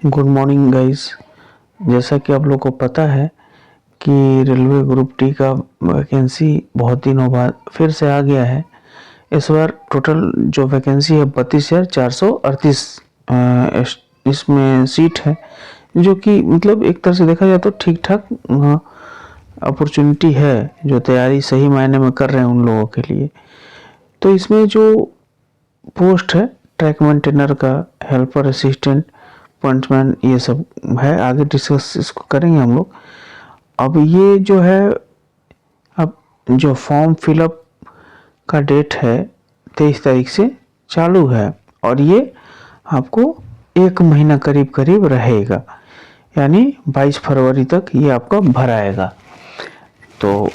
Good morning guys. जैसा कि आप लोग को पता है कि रेलवे ग्रुप डी का वैकेंसी बहुत दिनों बाद फिर से आ गया है। इस बार टोटल जो वैकेंसी है 32,438 इसमें सीट है, जो कि मतलब एक तरह से देखा जाए तो ठीक ठाक अपॉर्चुनिटी है, जो तैयारी सही मायने में कर रहे हैं उन लोगों के लिए। तो इसमें जो पोस्ट है ट्रैक मेंटेनर का, हेल्पर असिस्टेंट, पंचमैन, ये सब है। आगे डिस्कस इसको करेंगे हम लोग। अब ये जो है, अब जो फॉर्म फिलअप का डेट है 23 तारीख से चालू है और ये आपको 1 महीना करीब करीब रहेगा, यानी 22 फरवरी तक ये आपका भराएगा। तो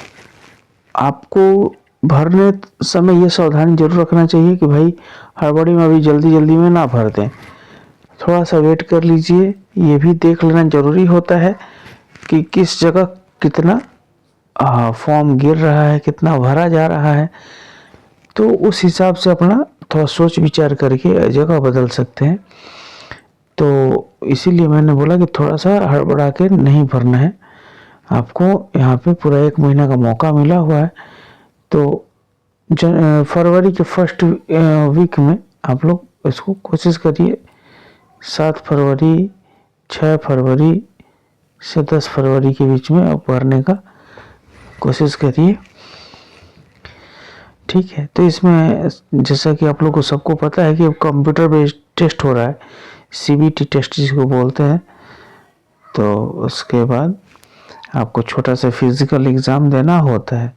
आपको भरने समय ये सावधानी जरूर रखना चाहिए कि भाई हड़बड़ी में अभी जल्दी जल्दी में ना भर दें, थोड़ा सा वेट कर लीजिए। ये भी देख लेना ज़रूरी होता है कि किस जगह कितना फॉर्म गिर रहा है, कितना भरा जा रहा है। तो उस हिसाब से अपना थोड़ा सोच विचार करके जगह बदल सकते हैं। तो इसीलिए मैंने बोला कि थोड़ा सा हड़बड़ा के नहीं भरना है। आपको यहाँ पे पूरा 1 महीना का मौका मिला हुआ है। तो फरवरी के फर्स्ट वीक में आप लोग इसको कोशिश करिए। 7 फरवरी, 6 फरवरी से 10 फरवरी के बीच में आप भरने का कोशिश करिए, ठीक है। तो इसमें जैसा कि आप लोग को सबको पता है कि अब कंप्यूटर बेस्ड टेस्ट हो रहा है, सीबीटी टेस्ट जिसको बोलते हैं। तो उसके बाद आपको छोटा सा फिजिकल एग्ज़ाम देना होता है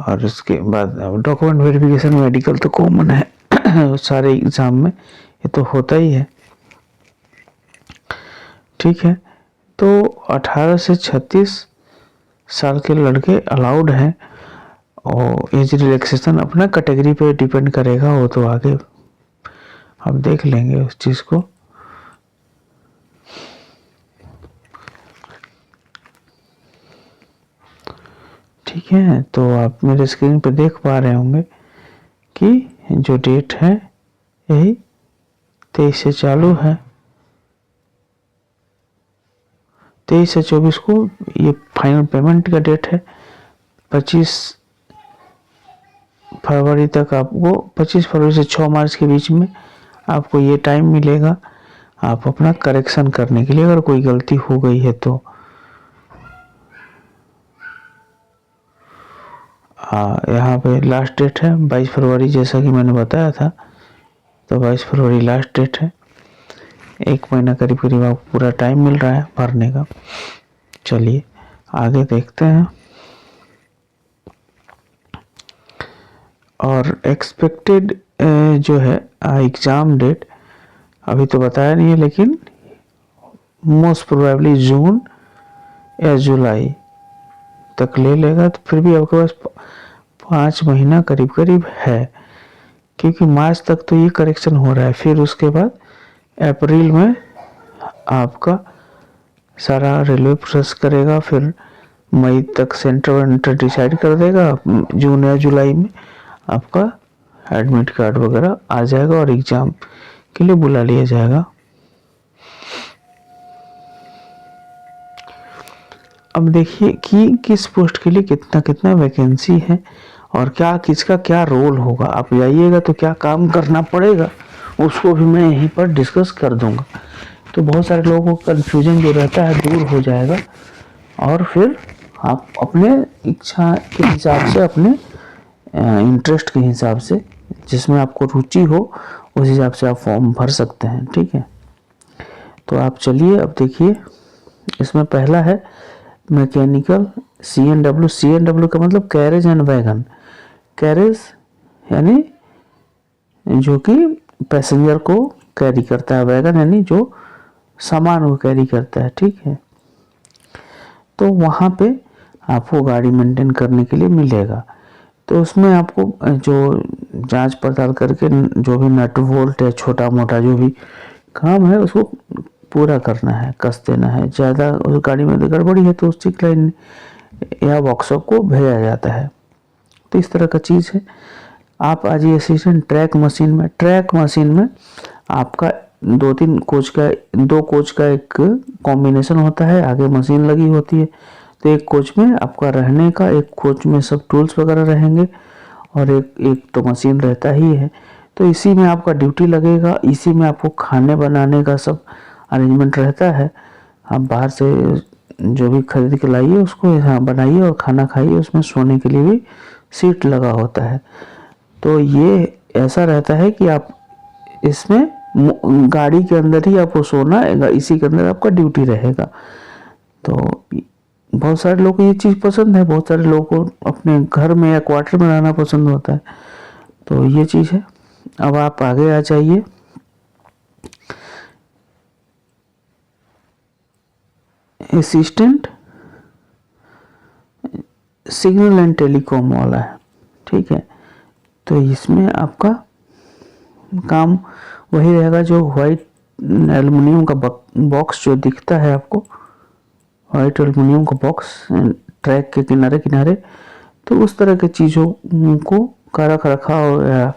और उसके बाद डॉक्यूमेंट वेरिफिकेशन, मेडिकल तो कॉमन है सारे एग्ज़ाम में, ये तो होता ही है, ठीक है। तो 18 से 36 साल के लड़के अलाउड हैं और एज रिलैक्सेशन अपना कैटेगरी पे डिपेंड करेगा, वो तो आगे आप देख लेंगे उस चीज़ को। ठीक है, तो आप मेरे स्क्रीन पे देख पा रहे होंगे कि जो डेट है यही 23 से चालू है। 23 से 24 को ये फाइनल पेमेंट का डेट है। 25 फरवरी तक आपको, 25 फरवरी से 6 मार्च के बीच में आपको ये टाइम मिलेगा आप अपना करेक्शन करने के लिए, अगर कोई गलती हो गई है तो। यहाँ पे लास्ट डेट है 22 फरवरी, जैसा कि मैंने बताया था। तो 22 फरवरी लास्ट डेट है। 1 महीना करीब करीब आपको पूरा टाइम मिल रहा है भरने का। चलिए आगे देखते हैं। और एक्सपेक्टेड जो है एग्ज़ाम डेट अभी तो बताया नहीं है, लेकिन मोस्ट प्रोबेबली जून या जुलाई तक ले लेगा। तो फिर भी आपके पास 5 महीना करीब करीब है, क्योंकि मार्च तक तो ये करेक्शन हो रहा है। फिर उसके बाद अप्रैल में आपका सारा रेलवे प्रोसेस करेगा, फिर मई तक सेंटर डिसाइड कर देगा, जून या जुलाई में आपका एडमिट कार्ड वगैरह आ जाएगा और एग्ज़ाम के लिए बुला लिया जाएगा। अब देखिए कि किस पोस्ट के लिए कितना कितना वैकेंसी है और क्या किसका क्या रोल होगा। आप जाइएगा तो क्या काम करना पड़ेगा उसको भी मैं यहीं पर डिस्कस कर दूंगा। तो बहुत सारे लोगों को कन्फ्यूजन जो रहता है दूर हो जाएगा और फिर आप अपने इच्छा के हिसाब से, अपने इंटरेस्ट के हिसाब से, जिसमें आपको रुचि हो उस हिसाब से आप फॉर्म भर सकते हैं, ठीक है। तो आप चलिए अब देखिए, इसमें पहला है मैकेनिकल CNW। CNW का मतलब कैरेज एंड वैगन। कैरेज यानी जो कि पैसेंजर को कैरी करता है, वैगन यानी जो सामान को कैरी करता है, ठीक है। तो वहाँ पे आपको गाड़ी मेंटेन करने के लिए मिलेगा। तो उसमें आपको जो जांच पड़ताल करके जो भी नट बोल्ट या छोटा मोटा जो भी काम है उसको पूरा करना है, कस देना है। ज़्यादा उस गाड़ी में गड़बड़ी है तो उस चेक लाइन या वर्कशॉप को भेजा जाता है। तो इस तरह का चीज़ है। आप आ जाइए असिस्टेंट ट्रैक मशीन में। ट्रैक मशीन में आपका दो कोच का एक कॉम्बिनेशन होता है, आगे मशीन लगी होती है। तो एक कोच में आपका रहने का, एक कोच में सब टूल्स वगैरह रहेंगे और एक तो मशीन रहता ही है। तो इसी में आपका ड्यूटी लगेगा, इसी में आपको खाने बनाने का सब अरेंजमेंट रहता है। आप बाहर से जो भी खरीद के लाइए उसको यहाँ बनाइए और खाना खाइए, उसमें सोने के लिए भी सीट लगा होता है। तो ये ऐसा रहता है कि आप इसमें गाड़ी के अंदर ही आपको सोना है, इसी के अंदर आपका ड्यूटी रहेगा। तो बहुत सारे लोगों को ये चीज़ पसंद है, बहुत सारे लोगों को अपने घर में या क्वार्टर में रहना पसंद होता है। तो ये चीज़ है। अब आप आगे आ जाइए। असिस्टेंट सिग्नल एंड टेलीकॉम वाला है, ठीक है। तो इसमें आपका काम वही रहेगा, जो वाइट एल्युमिनियम का बॉक्स जो दिखता है आपको, वाइट एल्युमिनियम का बॉक्स ट्रैक के किनारे किनारे, तो उस तरह के चीज़ों को का रख रखाव या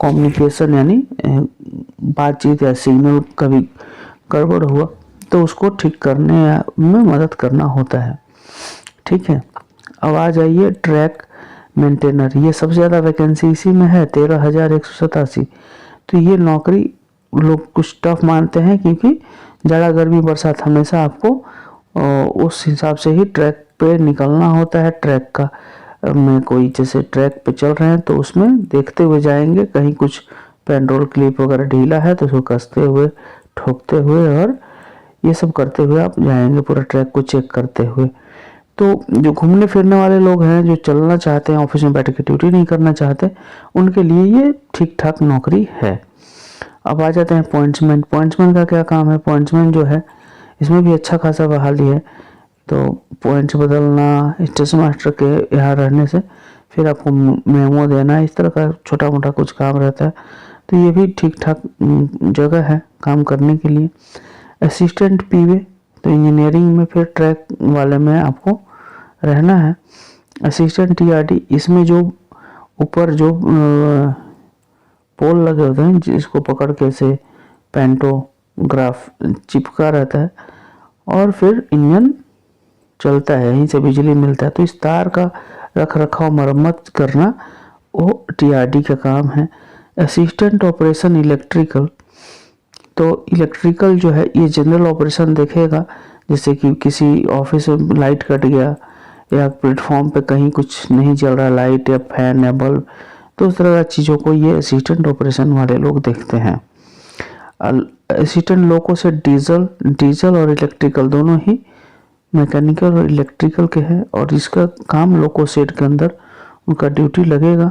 कम्युनिकेशन यानी बातचीत या सिग्नल कभी गड़बड़ हुआ तो उसको ठीक करने में मदद करना होता है, ठीक है। अब आ जाइए ट्रैक मेंटेनर। ये सबसे ज़्यादा वैकेंसी इसी में है, 13,187। तो ये नौकरी लोग कुछ टफ मानते हैं, क्योंकि ज़्यादा गर्मी बरसात हमेशा आपको उस हिसाब से ही ट्रैक पे निकलना होता है। ट्रैक का में कोई जैसे ट्रैक पे चल रहे हैं तो उसमें देखते हुए जाएंगे, कहीं कुछ पेट्रोल क्लिप वगैरह ढीला है तो उसको कसते हुए, ठोकते हुए और ये सब करते हुए आप जाएंगे, पूरा ट्रैक को चेक करते हुए। तो जो घूमने फिरने वाले लोग हैं, जो चलना चाहते हैं, ऑफिस में बैठ के ड्यूटी नहीं करना चाहते, उनके लिए ये ठीक ठाक नौकरी है। अब आ जाते हैं पॉइंट्समैन। पॉइंट्समैन का क्या काम है? पॉइंट्समैन जो है इसमें भी अच्छा खासा बहाली है। तो पॉइंट्स बदलना, स्टेशन मास्टर के यहाँ रहने से फिर आपको मेमो देना, इस तरह का छोटा मोटा कुछ काम रहता है। तो ये भी ठीक ठाक जगह है काम करने के लिए। असिस्टेंट पीवे, तो इंजीनियरिंग में फिर ट्रैक वाले में आपको रहना है। असिस्टेंट टीआरडी, इसमें जो ऊपर जो पोल लगे होते हैं जिसको पकड़ के से पेंटोग्राफ चिपका रहता है और फिर इंजन चलता है, यहीं से बिजली मिलता है। तो इस तार का रख रखाव मरम्मत करना वो टीआरडी का काम है। असिस्टेंट ऑपरेशन इलेक्ट्रिकल, तो इलेक्ट्रिकल जो है ये जनरल ऑपरेशन देखेगा, जैसे कि किसी ऑफिस में लाइट कट गया या प्लेटफॉर्म पे कहीं कुछ नहीं चल रहा, लाइट या फैन या बल्ब, तो उस तरह की चीज़ों को ये असिस्टेंट ऑपरेशन वाले लोग देखते हैं। असिस्टेंट लोगों से डीजल और इलेक्ट्रिकल दोनों ही मैकेनिकल और इलेक्ट्रिकल के हैं और इसका काम लोको सेट के अंदर उनका ड्यूटी लगेगा।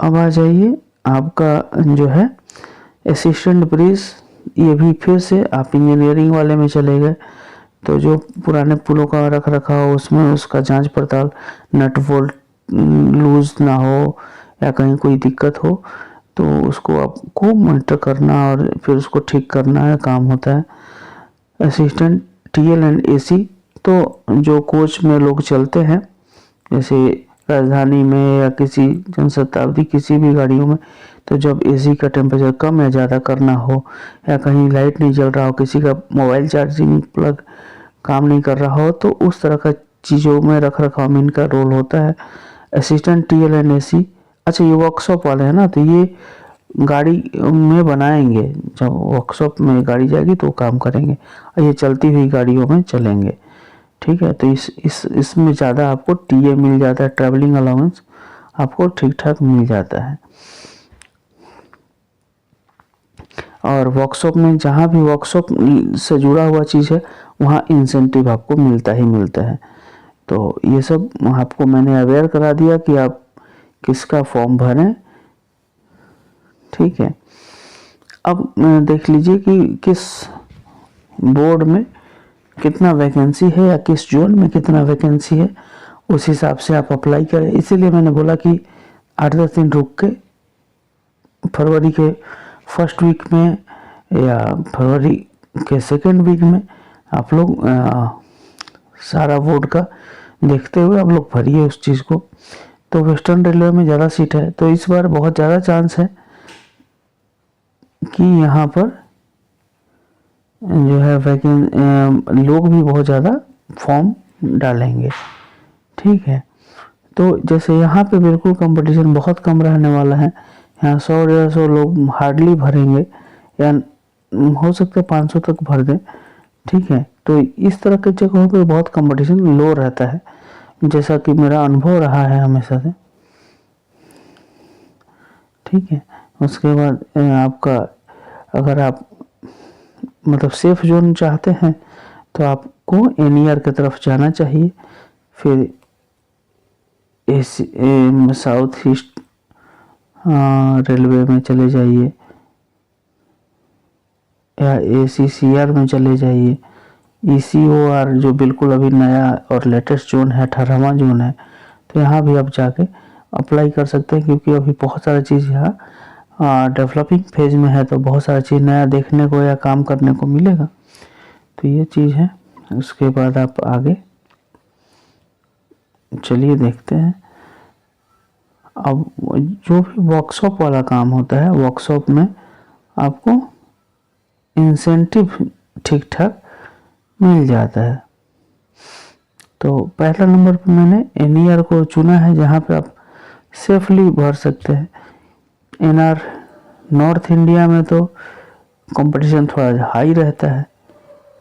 अब आ जाइए आपका जो है असिस्टेंट ब्रिज, ये भी फिर से आप इंजीनियरिंग वाले में चले गए। तो जो पुराने पुलों का रख रखाव, उसमें उसका जांच पड़ताल, नट बोल्ट लूज ना हो या कहीं कोई दिक्कत हो तो उसको आपको मॉनिटर करना और फिर उसको ठीक करना है काम होता है। असिस्टेंट टीएल एंड एसी, तो जो कोच में लोग चलते हैं जैसे राजधानी में या किसी जनशताब्दी किसी भी गाड़ियों में, तो जब एसी का टेम्परेचर कम या ज़्यादा करना हो या कहीं लाइट नहीं जल रहा हो, किसी का मोबाइल चार्जिंग प्लग काम नहीं कर रहा हो, तो उस तरह का चीज़ों में रख रखाव में इनका रोल होता है। असिस्टेंट टीएल एंड एसी, अच्छा ये वर्कशॉप वाले हैं ना, तो ये गाड़ी में बनाएंगे, जब वर्कशॉप में गाड़ी जाएगी तो काम करेंगे और ये चलती हुई गाड़ियों में चलेंगे, ठीक है। तो इसमें ज़्यादा आपको टीए मिल जाता है, ट्रैवलिंग अलाउंस आपको ठीक ठाक मिल जाता है। और वर्कशॉप में जहाँ भी वर्कशॉप से जुड़ा हुआ चीज़ है वहाँ इंसेंटिव आपको मिलता ही मिलता है। तो ये सब आपको मैंने अवेयर करा दिया कि आप किसका फॉर्म भरें, ठीक है। अब देख लीजिए कि किस बोर्ड में कितना वैकेंसी है या किस जोन में कितना वैकेंसी है, उस हिसाब से आप अप्लाई करें। इसीलिए मैंने बोला कि 8-10 दिन रुक के फरवरी के फर्स्ट वीक में या फरवरी के सेकेंड वीक में आप लोग सारा बोर्ड का देखते हुए आप लोग भरिए उस चीज़ को। तो वेस्टर्न रेलवे में ज़्यादा सीट है, तो इस बार बहुत ज़्यादा चांस है कि यहाँ पर जो है लोग भी बहुत ज़्यादा फॉर्म डालेंगे। ठीक है, तो जैसे यहाँ पे बिल्कुल कंपटीशन बहुत कम रहने वाला है। यहाँ 100-150 लोग हार्डली भरेंगे, या हो सकता है 500 तक भर दें। ठीक है, तो इस तरह के जगहों पे बहुत कंपटीशन लो रहता है, जैसा कि मेरा अनुभव रहा है हमेशा से। ठीक है, उसके बाद आपका, अगर आप मतलब सेफ जोन चाहते हैं तो आपको एनईआर की तरफ जाना चाहिए, फिर साउथ ईस्ट रेलवे में चले जाइए, या एसीसीआर में चले जाइए। ईसीओआर जो बिल्कुल अभी नया और लेटेस्ट जोन है, 18वां जोन है, तो यहाँ भी आप जाके अप्लाई कर सकते हैं, क्योंकि अभी बहुत सारी चीज़ यहाँ डेवलपिंग फेज में है, तो बहुत सारी चीज़ नया देखने को या काम करने को मिलेगा। तो ये चीज़ है। उसके बाद आप आगे चलिए देखते हैं। अब जो भी वर्कशॉप वाला काम होता है, वर्कशॉप में आपको इंसेंटिव ठीक ठाक मिल जाता है। तो पहला नंबर पर मैंने एनईआर को चुना है, जहाँ पे आप सेफली भर सकते हैं। एनआर नॉर्थ इंडिया में तो कंपटीशन थोड़ा हाई रहता है,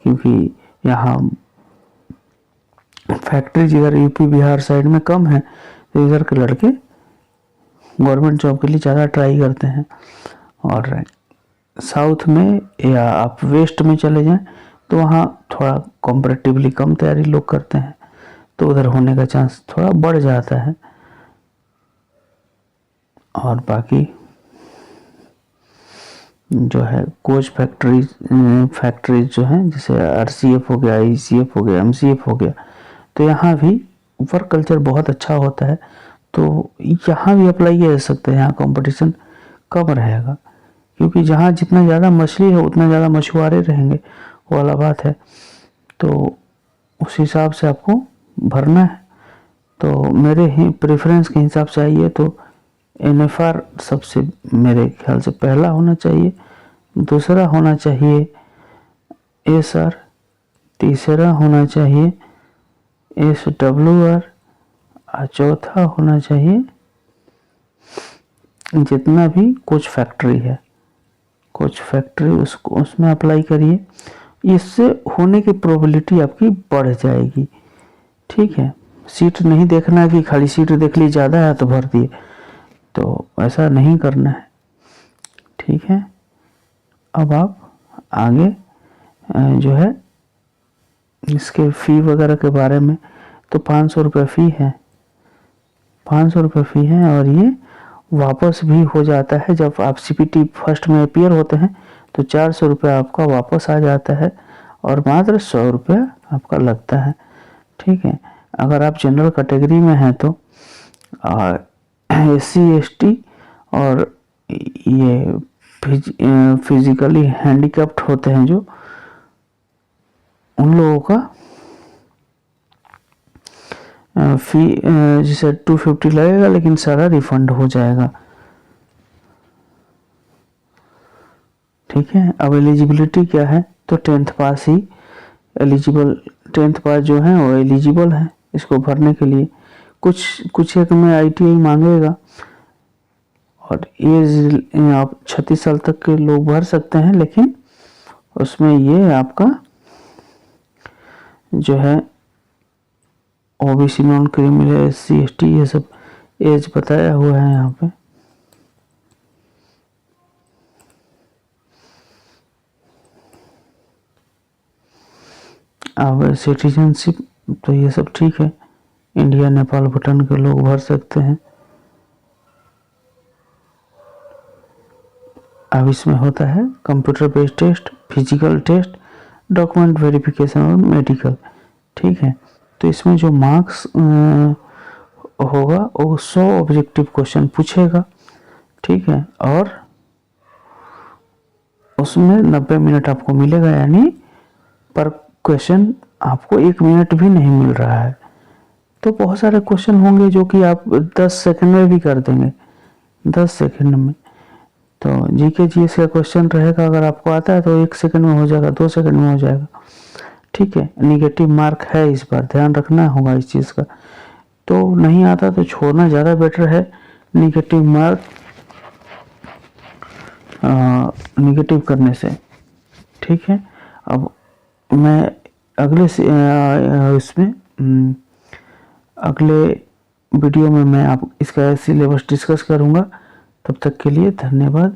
क्योंकि यहाँ फैक्ट्रीज इधर यूपी बिहार साइड में कम है, तो इधर के लड़के गवर्नमेंट जॉब के लिए ज़्यादा ट्राई करते हैं। और साउथ में या आप वेस्ट में चले जाएं तो वहाँ थोड़ा कॉम्परेटिवली कम तैयारी लोग करते हैं, तो उधर होने का चांस थोड़ा बढ़ जाता है। और बाकी जो है कोच फैक्ट्रीज जो हैं, जैसे आरसीएफ हो गया, ईसीएफ हो गया, एमसीएफ हो गया, तो यहाँ भी वर्क कल्चर बहुत अच्छा होता है, तो यहाँ भी अप्लाई किया जा सकता है। यहाँ कंपटीशन कम रहेगा, क्योंकि जहाँ जितना ज़्यादा मछली है उतना ज़्यादा मछुआरे रहेंगे, वो वाला बात है। तो उस हिसाब से आपको भरना है। तो मेरे ही प्रेफरेंस के हिसाब से आइए तो एनएफआर सबसे मेरे ख्याल से पहला होना चाहिए, दूसरा होना चाहिए एसआर, तीसरा होना चाहिए एसडब्ल्यूआर, और चौथा होना चाहिए जितना भी कुछ फैक्ट्री है, कुछ फैक्ट्री उसको उसमें अप्लाई करिए। इससे होने की प्रोबेबिलिटी आपकी बढ़ जाएगी। ठीक है, सीट नहीं देखना है कि खाली सीट देख ली ज़्यादा है तो भर दिए, तो ऐसा नहीं करना है। ठीक है, अब आप आगे जो है इसके फ़ी वगैरह के बारे में, तो 500 रुपये फ़ी है, 500 रुपये फ़ी है, और ये वापस भी हो जाता है। जब आप सीपीटी फर्स्ट में अपीयर होते हैं तो 400 रुपये आपका वापस आ जाता है, और मात्र 100 रुपया आपका लगता है। ठीक है, अगर आप जनरल कैटेगरी में हैं तो एससी एसटी और ये फिजिकली हैंडीकैप्ड होते हैं जो, उन लोगों का फ़ी जैसे 250 लगेगा, लेकिन सारा रिफंड हो जाएगा। ठीक है, अब एलिजिबिलिटी क्या है, तो 10th पास ही एलिजिबल, 10th पास जो है वो एलिजिबल है इसको भरने के लिए। कुछ एक में आईटीआई मांगेगा, और एज आप 36 साल तक के लोग भर सकते हैं, लेकिन उसमें ये आपका जो है OBC, non criminal, SC ST, ये सब एज बताया हुआ है यहाँ पे। अब सिटीजनशिप तो ये सब ठीक है, इंडिया नेपाल भूटान के लोग भर सकते हैं। अब इसमें होता है computer based test, physical test, document verification और मेडिकल। ठीक है, तो इसमें जो मार्क्स होगा वो 100 ऑब्जेक्टिव क्वेश्चन पूछेगा। ठीक है, और उसमें 90 मिनट आपको मिलेगा, यानी पर क्वेश्चन आपको 1 मिनट भी नहीं मिल रहा है। तो बहुत सारे क्वेश्चन होंगे जो कि आप 10 सेकंड में भी कर देंगे, 10 सेकंड में। तो जीके जीएस का क्वेश्चन रहेगा, अगर आपको आता है तो 1 सेकंड में हो जाएगा, 2 सेकंड में हो जाएगा। ठीक है, निगेटिव मार्क है, इस बार ध्यान रखना होगा इस चीज़ का। तो नहीं आता तो छोड़ना ज़्यादा बेटर है, निगेटिव मार्क निगेटिव करने से। ठीक है, अब मैं अगले इसमें अगले वीडियो में मैं आप इसका सिलेबस डिस्कस करूँगा। तब तक के लिए धन्यवाद।